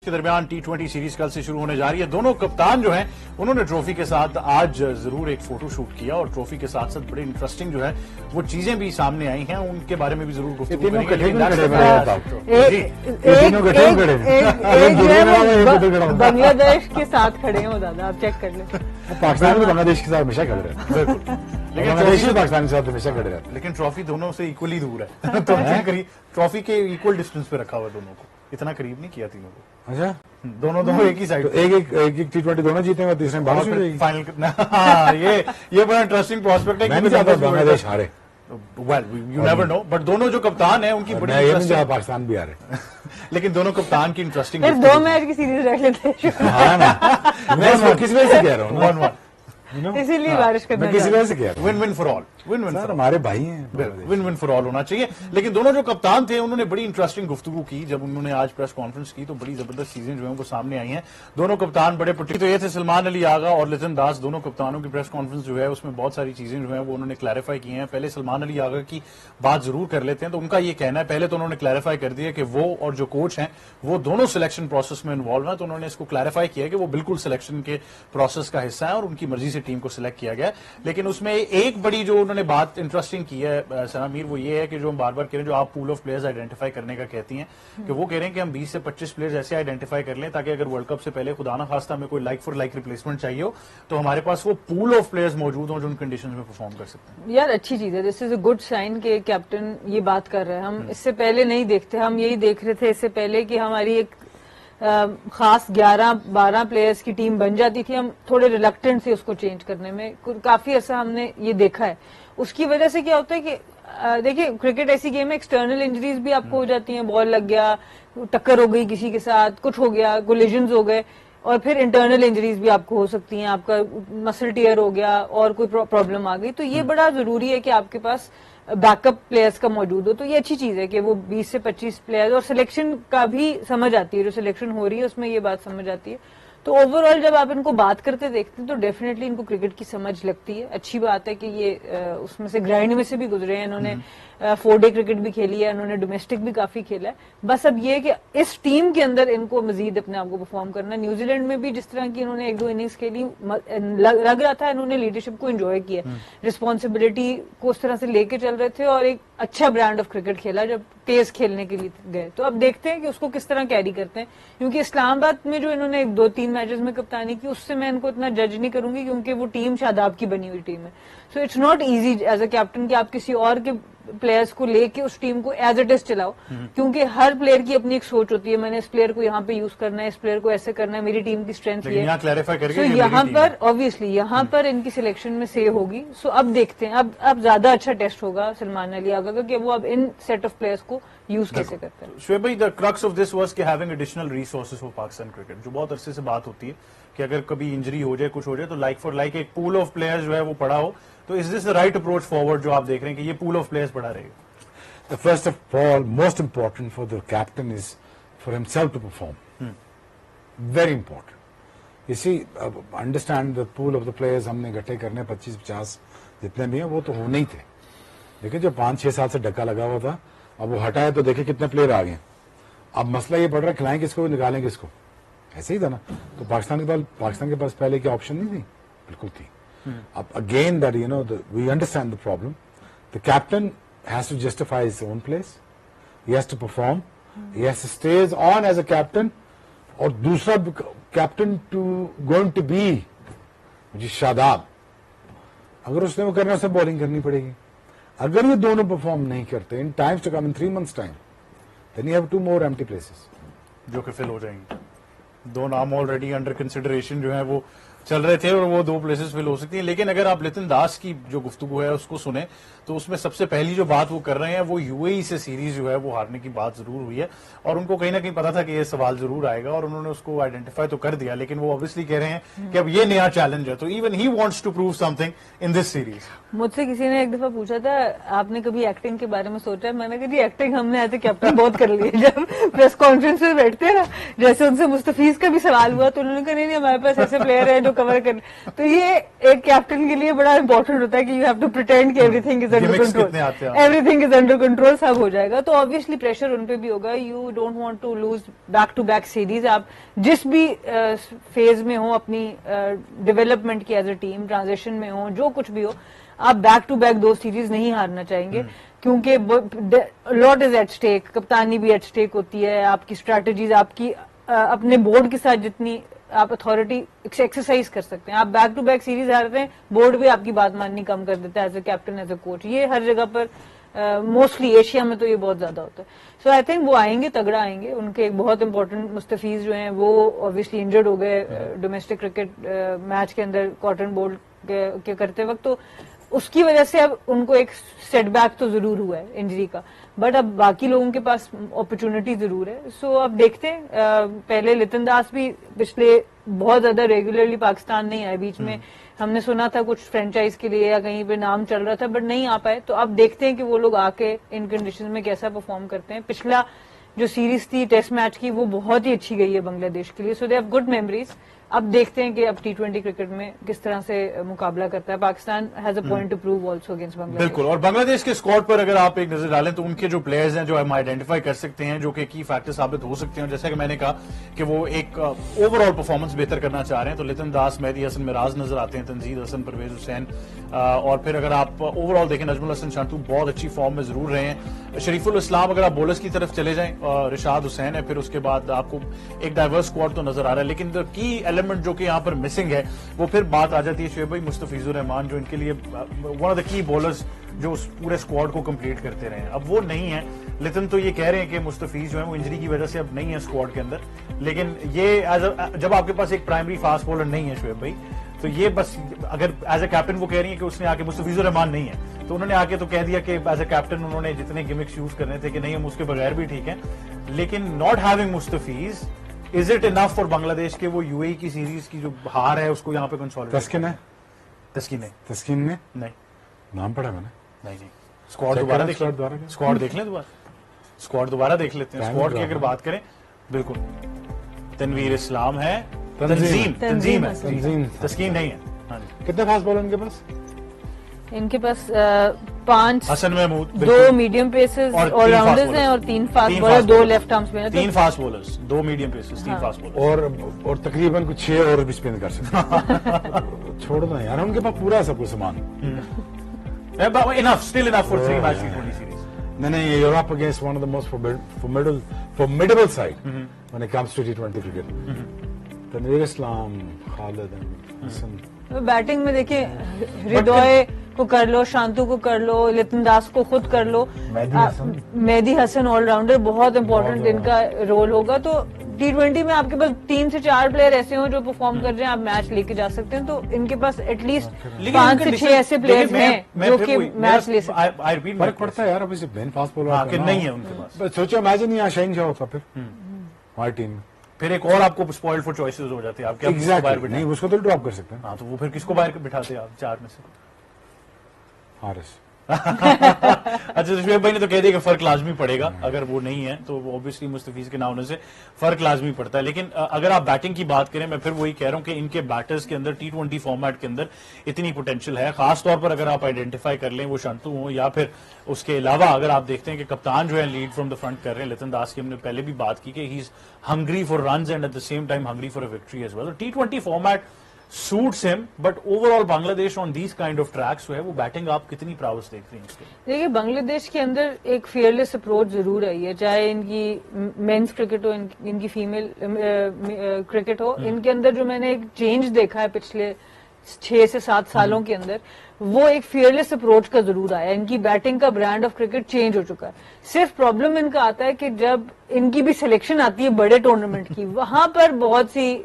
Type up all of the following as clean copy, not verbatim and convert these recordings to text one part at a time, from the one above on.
کے درمیان T20 series کل سے شروع ہونے جا رہی ہے. دونوں کپتان جو ہیں انہوں نے ٹرافی کے ساتھ آج ضرور ایک فوٹو شوٹ کیا اور ٹرافی کے ساتھ ساتھ بڑے انٹرسٹنگ جو ہے وہ چیزیں بھی سامنے آئی ہیں, ان کے بارے میں بھی ضرور گفتگو کریں گے. بنگلہ دیش کے ساتھ کھڑے ہیں وہ دادا, آپ چیک کر لیں. پاکستان بھی بنگلہ دیش کے ساتھ ہمیشہ کھڑے رہے ہیں, پاکستان کے ساتھ ہمیشہ کھڑے رہتے ہیں, لیکن ٹرافی دونوں سے ایکولی دور ہے. تو ٹرافی کے ایکول ڈسٹینس پہ رکھا ہوا دونوں کو, اتنا قریب نہیں کیا تینوں کو. اچھا دونوں ایک ہی سائڈ, ایک T20 دونوں جیتے ہیں, تیسرے میں فائنل. ہاں یہ بڑا انٹرسٹنگ پروسپیکٹ ہے. میں نہیں چاہتا بنگلہ دیش ہارے, یو نیور نو, بٹ دونوں جو کپتان ہیں ان کی بڑی انٹرسٹنگ, پاکستان بھی آ رہے لیکن دونوں کپتان کی انٹرسٹنگ. 2 میچ کی سیریز رکھ لیتے ہیں, میں کس وجہ سے کہہ رہا ہوں, اسی لیے بارش کرنا, کسی وجہ سے کہہ رہا ہوں, ون ون فار آل, ہمارے بھائی ہیں, ون ون فار آل ہونا چاہیے. لیکن دونوں جو کپتان تھے انہوں نے بڑی انٹرسٹنگ گفتگو کی جب انہوں نے آج پریس کانفرنس کی, تو بڑی زبردست چیزیں جو ہیں وہ سامنے آئی ہیں. دونوں کپتان بڑے تو یہ تھے سلمان علی آغا اور لتن داس. دونوں کپتانوں کی پریس کانفرنس جو ہے اس میں بہت ساری چیزیں جو ہیں وہ انہوں نے کلیریفائی کی ہیں. پہلے سلمان علی آغا کی بات ضرور کر لیتے ہیں. تو ان کا یہ کہنا ہے, پہلے تو انہوں نے کلیریفائی کر دیا کہ وہ اور جو کوچ ہیں وہ دونوں سلیکشن پروسیس میں انوالو ہیں. تو انہوں نے اس کو کلیریفائی کیا کہ وہ بالکل سلیکشن کے پروسیس کا حصہ ہے اور ان کی مرضی سے ٹیم کو سلیکٹ کیا گیا. لیکن اس میں ایک بڑی جو انہوں نے بات انٹرسٹنگ کی ہے ثنا میر, وہ یہ ہے کہ جو ہم بار بار کہہ رہے ہیں, جو آپ پول آف پلیئرز آئیڈینٹیفائی کرنے کا کہتی ہیں, کہ وہ کہہ رہے ہیں کہ ہم 20 سے 25 پلیئرز ایسے آئیڈینٹیفائی کر لیں تاکہ اگر ورلڈ کپ سے پہلے خدا نہ خواستہ ہمیں کوئی لائک فار لائک ریپلیسمنٹ چاہیے ہو تو ہمارے پاس وہ پول آف پلیئرز موجود ہوں جو ان کنڈیشنز میں پرفارم کر سکتے ہیں. یار اچھی چیز ہے, دس از اے گڈ سائن کہ کیپٹن یہ بات کر رہے ہیں. ہم اس سے پہلے نہیں دیکھتے, ہم یہی دیکھ رہے تھے اس سے پہلے کہ ہماری ایک خاص 11-12 پلیئرز کی ٹیم بن جاتی تھی, ہم تھوڑے ریلکٹنٹ تھے اس کو چینج کرنے میں. کافی عرصہ ہم نے یہ دیکھا ہے. اس کی وجہ سے کیا ہوتا ہے کہ دیکھیے کرکٹ ایسی گیم ہے, ایکسٹرنل انجریز بھی آپ کو ہو جاتی ہیں, بال لگ گیا, ٹکر ہو گئی کسی کے ساتھ, کچھ ہو گیا, کولیجنز ہو گئے, اور پھر انٹرنل انجریز بھی آپ کو ہو سکتی ہیں, آپ کا مسل ٹیئر ہو گیا اور کوئی پرابلم آ گئی. تو یہ بڑا ضروری ہے کہ آپ کے پاس بیک اپ پلیئرز کا موجود ہو. تو یہ اچھی چیز ہے کہ وہ 20 سے 25 پلیئرز, اور سلیکشن کا بھی سمجھ آتی ہے, جو سلیکشن ہو رہی ہے اس میں یہ بات سمجھ آتی ہے. تو اوور آل جب آپ ان کو بات کرتے دیکھتے ہیں تو ڈیفینیٹلی ان کو کرکٹ کی سمجھ لگتی ہے. اچھی بات ہے کہ یہ اس میں سے گرائنڈ میں سے بھی گزرے ہیں, انہوں نے 4 ڈے کرکٹ بھی کھیلی ہے, انہوں نے ڈومیسٹک بھی کافی کھیلا ہے. بس اب یہ کہ اس ٹیم کے اندر ان کو مزید اپنے آپ کو پرفارم کرنا ہے. نیوزی لینڈ میں بھی جس طرح کی انہوں نے 1-2 اننگز کھیلی, لگ رہا تھا انہوں نے لیڈرشپ کو انجوائے کیا, رسپانسبلٹی کو اس طرح سے لے کے چل رہے تھے اور ایک اچھا برانڈ آف کرکٹ کھیلا جب تیز کھیلنے کے لیے گئے. تو اب دیکھتے ہیں کہ اس کو کس طرح کیری کرتے ہیں, کیونکہ اسلام آباد میں جو انہوں نے 2-3 میچز میں کپتانی کی اس سے میں ان کو اتنا جج نہیں کروں گی, کیونکہ وہ ٹیم شاداب کی بنی ہوئی ٹیم ہے. So it's not easy as a captain کہ آپ کسی اور کے پلیئرز کو لے کے اس ٹیم کو ایز اٹ از چلاؤ, کیونکہ ہر پلیئر کی اپنی ایک سوچ ہوتی ہے. میں نے اس پلیئر کو یہاں پہ یوز کرنا ہے, اس پلیئر کو ایسے کرنا ہے, میری ٹیم کی اسٹرینتھ یہ ہے. سو یہاں پر آبویسلی یہاں پر ان کی سلیکشن میں سے ہوگی. سو اب دیکھتے ہیں, اب زیادہ اچھا ٹیسٹ ہوگا سلمان علی آغا کا کہ وہ اب ان سیٹ آف پلیئرز کو یوز کیسے کرتے ہیں. شعیب بھائی, the crux of this was کہ having additional resources for Pakistan cricket, جو بہت عرصے سے بات ہوتی ہے کہ اگر کبھی انجری ہو جائے, کچھ ہو جائے, تو لائک فار لائک ایک پول آف پلیئر جو ہے وہ پڑا ہو. تو از دس the right approach forward جو آپ دیکھ رہے ہیں کہ یہ پول آف پلیئرز پڑا رہے گا؟ First of all, most important for the captain is for himself to perform. Very important. You see, understand the pool of the players ہم نے اکٹھے کرنے 25-50 جتنے بھی ہیں وہ تو ہونے ہی تھے, لیکن جو 5-6 سال سے ڈکا لگا ہوا تھا, اب وہ ہٹا ہے تو دیکھیں کتنے پلیئر آ گئے. اب مسئلہ یہ پڑ رہا ہے کھلائیں کس کو, نکالیں کس کو, ایسے ہی تھا نا. تو پاکستان کے پاس پہلے کی آپشن نہیں تھی, بالکل تھی. اب again that you know we understand the problem. The captain has to justify his own place. He has to perform. He has to stay on as a captain. اور دوسرا captain going to be جی شاداب, اگر اس نے وہ کرنا اسے bowling کرنی پڑے گی. اگر یہ دونوں پرفارم نہیں کرتے in times to come, in 3 months time, then you have 2 more empty places جو کہ فل ہو جائیں گے. 2 نام آلریڈی انڈر کنسیڈریشن جو ہے وہ چل رہے تھے اور وہ 2 پلیسز فل ہو سکتی ہیں. لیکن اگر آپ لتن داس کی جو گفتگو ہے اس کو سنیں تو اس میں سب سے پہلی جو بات وہ کر رہے ہیں وہ یو اے ای سے سیریز جو ہے وہ ہارنے کی بات ضرور ہوئی ہے, اور ان کو کہیں نہ کہیں پتا تھا کہ یہ سوال ضرور آئے گا اور انہوں نے اس کو آئیڈینٹیفائی تو کر دیا. لیکن وہ اوبیسلی کہہ رہے ہیں کہ اب یہ نیا چیلنج ہے, تو even he wants to prove something in this series. مجھ سے کسی نے ایک دفعہ پوچھا تھا آپ نے کبھی ایکٹنگ کے بارے میں سوچا ہے؟ میں نے کہا جی ایکٹنگ ہم نے ایز اے کیپٹن بہت کر لی ہے. جب پریس کانفرنس میں بیٹھتے ہیں نا, جیسے ان سے مستفیض سیریز کا بھی سوال ہوا تو انہوں نے کہا نہیں ہمارے پاس ایسے پلیئر ہیں جو کور کر. تو یہ ایک کیپٹن کے لیے بڑا امپورٹنٹ ہوتا ہے کہ یو ہیو ٹو پریٹینڈ کہ everything is under control, everything is under control, سب ہو جائے گا. تو آبویسلی پریشر ان پہ بھی ہوگا. You don't want to lose back to back series. آپ جس بھی فیز میں ہوں اپنی ڈیولپمنٹ کی ایز اے ٹیم, ٹرانزیشن میں ہوں, جو کچھ بھی ہو, آپ بیک ٹو بیک 2 سیریز نہیں ہارنا چاہیں گے کیونکہ لاٹ از ایٹ اسٹیک. کپتانی بھی ایٹ اسٹیک ہوتی ہے, آپ کی اسٹریٹجیز, آپ کی اپنے بورڈ کے ساتھ جتنی آپ اتھارٹی ایکسرسائز کر سکتے ہیں. آپ بیک ٹو بیک سیریز ہارتے ہیں, بورڈ بھی آپ کی بات ماننی کم کر دیتا ہے as a captain, as a coach. یہ ہر جگہ پر موسٹلی ایشیا میں تو یہ بہت زیادہ ہوتا ہے. سو آئی تھنک وہ آئیں گے, تگڑا آئیں گے. ان کے ایک بہت امپورٹنٹ مستفیض جو ہیں وہ اوبیسلی انجرڈ ہو گئے ڈومیسٹک کرکٹ میچ کے اندر کاٹن بولٹ کے کرتے وقت, تو اس کی وجہ سے اب ان کو ایک سیٹ بیک تو ضرور ہوا ہے انجری کا, بٹ اب باقی لوگوں کے پاس اپرچونٹی ضرور ہے. سو اب دیکھتے ہیں. پہلے لتن داس بھی پچھلے بہت زیادہ ریگولرلی پاکستان نہیں آئے, بیچ میں ہم نے سنا تھا کچھ فرینچائز کے لیے یا کہیں پہ نام چل رہا تھا, بٹ نہیں آ پائے. تو اب دیکھتے ہیں کہ وہ لوگ آ کے ان کنڈیشن میں کیسا پرفارم کرتے ہیں. پچھلا جو سیریز تھی ٹیسٹ میچ کی وہ بہت ہی اچھی گئی ہے بنگلہ دیش کے لیے. سو دے ہیو گڈ میموریز. اب دیکھتے ہیں کہ اب T20 کرکٹ میں کس طرح سے مقابلہ کرتا ہے. Pakistan has a point to prove also against Bangladesh. بالکل. اور بنگلہ دیش کے اسکواڈ پر اگر آپ ایک نظر ڈالیں تو ان کے جو پلیئرز ہیں جو ہم آئیڈینٹیفائی کر سکتے ہیں جو کہ کی فیکٹر ثابت ہو سکتے ہیں, جیسا کہ میں نے کہا کہ وہ ایک اوور آل پرفارمنس بہتر کرنا چاہ رہے ہیں, تو لتن داس, مہدی حسن مراز نظر آتے ہیں, تنزیل حسن, پرویز حسین, اور پھر اگر آپ اوور آل دیکھیں نجم الحسن شانتو بہت اچھی فارم میں ضرور رہے ہیں. شریف الاسلام, اگر آپ بولرز کی طرف چلے جائیں, رشاد حسین ہے, پھر اس کے بعد آپ کو ایک ڈائیورس اسکواڈ تو نظر آ رہا ہے. لیکن کی ایلیمنٹ جو کہ یہاں پر مسنگ ہے وہ پھر بات آ جاتی ہے شعیب بھائی مستفیض الرحمان, جو ان کے لیے ون آف دا کی بولرز جو اس پورے اسکواڈ کو کمپلیٹ کرتے رہے ہیں. اب وہ نہیں ہے. لتن تو یہ کہہ رہے ہیں کہ مستفیض جو ہے وہ انجری کی وجہ سے اب نہیں ہے اسکواڈ کے اندر, لیکن یہ جب آپ کے پاس ایک پرائمری فاسٹ بولر نہیں ہے شعیب بھائی, تو یہ بس اگر ایز اے کیپٹن وہ کہہ رہی ہیں کہ اس نے آ کے مستفیض الرحمان نہیں ہے, تو انہوں نے آ کے تو کہہ دیا کہ ایز اے کیپٹن انہوں نے جتنے گمکس یوز کرنے تھے کہ نہیں ہم اس کے بغیر بھی ٹھیک ہیں, لیکن ناٹ ہیونگ مستفیض is it enough for Bangladesh کے وہ یو اے کی سیریز کی جو ہار ہے اس کو یہاں پہ کنسولیڈیٹ. تسکین نے نہیں نام پڑھا میں نے, نہیں اسکواڈ دیکھ لیں, اسکواڈ دوبارہ دیکھ لیتے ہیں. اسکواڈ کی اگر بات کریں, بالکل تنویر اسلام ہے, تنظیم ہے, تسکین نہیں ہے. کتنے فاسٹ بالر ان کے پاس؟ ان کے پاس 5 حسن محمود, 2 میڈیم پیسز آل راؤنڈرز ہیں اور 3 فاسٹ بالر, 2 لیفٹ آرمز میں, 3 fast bowlers, 2 medium pieces, 3 fast bowlers, اور تقریباً کچھ 6 اور بھی اسپن کر سکتے. چھوڑ دو یار, ان کے پاس پورا سب کچھ سامان. Still enough for 3 match T20 series. نہیں, you're up against one of the most formidable side when it comes to T20 cricket. Tanvir Islam, Khalid, Hasan. Batting میں دیکھیں ہردوئے کو کر لو, شانتو کو کر لو, لتن داس کو خود کر لو, مہدی حسن آل راؤنڈر بہت امپورٹنٹ ان کا رول ہوگا. تو T20 میں آپ کے پاس 3 سے 4 پلیئر ایسے ہوں جو پرفارم کر رہے ہیں, آپ میچ لے کے جا سکتے ہیں. تو ان کے پاس ایٹ لیسٹ 5 سے 6 ایسے پلیئر ہیں جو کہ میچ لے سکتے ہیں. فرق پڑتا ہے یار, اب اسے مین فاسٹ بالر نہیں ہے ان کے پاس. سوچو امیجن یہاں شاہین شاہ ہوتا پھر ہماری ٹیم میں, پھر ایک اور آپ کو اسپوائل فور چوائسز ہو جاتی ہے آپ کے. نہیں, اس کو تو ڈراپ کر سکتے ہیں. ہاں, تو وہ پھر کس کو باہر بٹھاتے ہیں آپ 4 میں سے؟ حارث. اچھا, شعیب بھائی نے تو کہہ دیا کہ فرق لازمی پڑے گا, اگر وہ نہیں ہے تو اوبیسلی مستفیض کے نہ ہونے سے فرق لازمی پڑتا ہے. لیکن اگر آپ بیٹنگ کی بات کریں, میں پھر وہی کہہ رہا ہوں کہ ان کے بیٹرز کے اندر T20 فارمیٹ کے اندر اتنی پوٹینشیل ہے, خاص طور پر اگر آپ آئیڈینٹیفائی کر لیں وہ شانتو ہوں, یا پھر اس کے علاوہ اگر آپ دیکھتے ہیں کہ کپتان جو ہے لیڈ فرام دا فرنٹ کر رہے ہیں لتن داس کی, ہم نے پہلے بھی بات کی کہ he is hungry for runs and at the same time hungry for a victory as well. T20 format suits him, but overall Bangladesh on these kind of tracks جو ہے وہ بیٹنگ آپ کتنی پراؤس دیکھ رہی ہیں اس کے؟ دیکھیے بنگلہ دیش کے اندر ایک فیئرلیس اپروچ ضرور ہے, چاہے ان کی مینس کرکٹ ہو, ان کی فیمیل کرکٹ ہو. ان کے اندر جو میں نے ایک چینج دیکھا ہے پچھلے 6 سے 7 سالوں کے اندر, وہ ایک فیئرلیس اپروچ کا ضرور آیا. ان کی بیٹنگ کا برانڈ آف کرکٹ چینج ہو چکا ہے. صرف پرابلم ان کا آتا ہے کہ جب ان کی بھی سلیکشن آتی ہے بڑے ٹورنامنٹ کی, وہاں پر بہت سی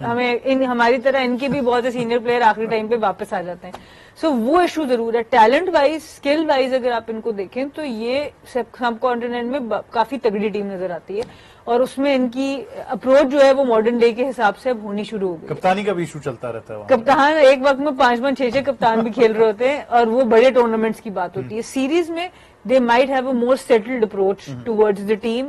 ہماری طرح ان کے بھی بہت سے سینئر پلیئر آخری ٹائم پہ واپس آ جاتے ہیں. سو وہ ایشو ضرور ہے. ٹیلنٹ وائز, اسکل وائز اگر آپ ان کو دیکھیں تو یہ سب کانٹیننٹ میں کافی تگڑی ٹیم نظر آتی ہے, اور اس میں ان کی اپروچ جو ہے وہ ماڈرن ڈے کے حساب سے اب ہونی شروع ہو گئی. کپتانی کا بھی ایشو چلتا رہتا ہے, کپتان ایک وقت میں 5-5 6-6 کپتان بھی کھیل رہے ہوتے ہیں, اور وہ بڑے ٹورنامنٹس کی بات ہوتی ہے. سیریز میں they might have a more settled approach towards the team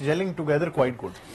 gelling together quite good.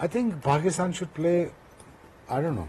I think Pakistan should play, I don't know.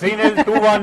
3-0, 2-1,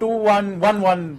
2-1, 1-1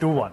2-1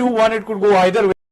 2-1, it could go either way।